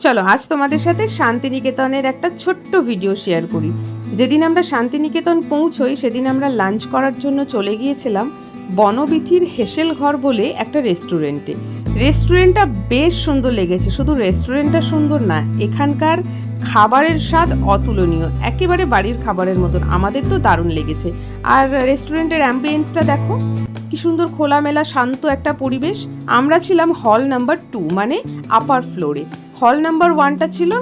চলো আজ তোমাদের সাথে শান্তিনিকেতনের একটা ছোট্ট ভিডিও শেয়ার করি। যেদিন আমরা শান্তিনিকেতন পৌঁছই সেদিন আমরা লাঞ্চ করার জন্য চলে গিয়েছিলাম বনবিথির হেসেল ঘর বলে একটা রেস্টুরেন্টে। রেস্টুরেন্টটা বেশ সুন্দর লেগেছে। শুধু রেস্টুরেন্টটা সুন্দর না, এখানকার খাবারের স্বাদ অতুলনীয়, একেবারে বাড়ির খাবারের মতন। আমাদের তো দারুণ লেগেছে। আর রেস্টুরেন্টের অ্যাম্বিয়েন্সটা দেখো, কি সুন্দর খোলামেলা শান্ত একটা পরিবেশ। আমরা ছিলাম হল নাম্বার 2 মানে আপার ফ্লোরে। হল নাম্বার 1টা ছিল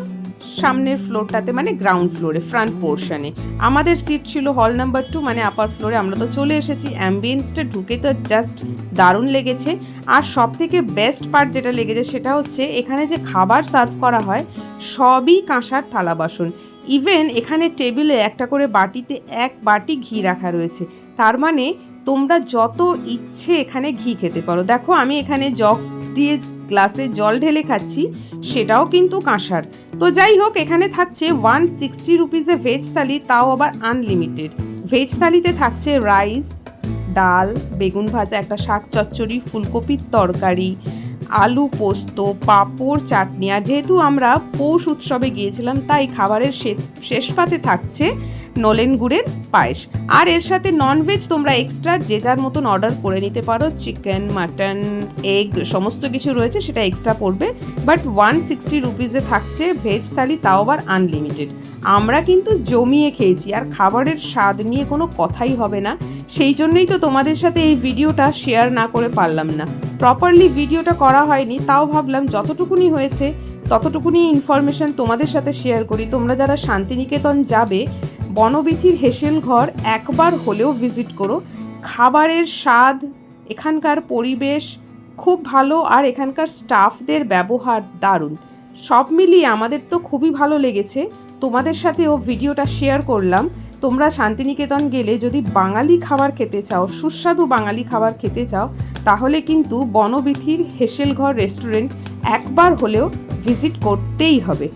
সামনের ফ্লোরটাতে মানে গ্রাউন্ড ফ্লোরে ফ্রন্ট পোর্শনে। আমাদের সিট ছিল হল নাম্বার 2 মানে আপার ফ্লোরে। আমরা তো চলে এসেছি। অ্যাম্বিয়েন্সটা ঢুকে তো জাস্ট দারুণ লেগেছে। আর সব থেকে বেস্ট পার্ট যেটা লেগেছে সেটা হচ্ছে এখানে যে খাবার সার্ভ করা হয় সবই কাঁসার থালা বাসন। ইভেন এখানে টেবিলে একটা করে বাটিতে এক বাটি ঘি রাখা রয়েছে। তার মানে তোমরা যত ইচ্ছে এখানে ঘি খেতে পারো। দেখো আমি এখানে জগ দিয়ে গ্লাসে জল ঢেলে খাচ্ছি, সেটাও কিন্তু কাঁসার। তো যাই হোক, এখানে থাকছে 160 রুপিসে ভেজ থালি, তাও আবার আনলিমিটেড। ভেজ থালিতে থাকছে রাইস, ডাল, বেগুন ভাজা, একটা শাক চচ্চড়ি, ফুলকপির তরকারি, আলু পোস্ত, পাঁপড়, চাটনি। আর যেহেতু আমরা পৌষ উৎসবে গিয়েছিলাম তাই খাবারের শেষ পাতে থাকছে নলেন গুড়ের পায়েস। আর এর সাথে ননভেজ তোমরা এক্সট্রা যে যার মতন অর্ডার করে নিতে পারো। চিকেন, মাটন, এগ সমস্ত কিছু রয়েছে, সেটা এক্সট্রা পড়বে। বাট 160 রুপিসে থাকছে ভেজ থালি, তাও আবার আনলিমিটেড। আমরা কিন্তু জমিয়ে খেয়েছি, আর খাবারের স্বাদ নিয়ে কোনো কথাই হবে না। সেই জন্যই তো তোমাদের সাথে এই ভিডিওটা শেয়ার না করে পারলাম না। প্রপারলি ভিডিওটা করা হয়নি, তাও ভাবলাম যতটুকুনি হয়েছে ততটুকুনি ইনফরমেশন তোমাদের সাথে শেয়ার করি। তোমরা যারা শান্তিনিকেতন যাবে, বনবিথির হেসেল ঘর একবার হলেও ভিজিট করো। খাবারের স্বাদ, এখানকার পরিবেশ খুব ভালো, আর এখানকার স্টাফদের ব্যবহার দারুণ। সব মিলিয়ে আমাদের তো খুবই ভালো লেগেছে। তোমাদের সাথেও ভিডিওটা শেয়ার করলাম। তোমরা শান্তিনিকেতন গেলে যদি বাঙালি খাবার খেতে চাও, সুস্বাদু বাঙালি খাবার খেতে চাও, তাহলে কিন্তু বনবিথির হেসেল ঘর রেস্টুরেন্ট একবার হলেও ভিজিট করতেই হবে।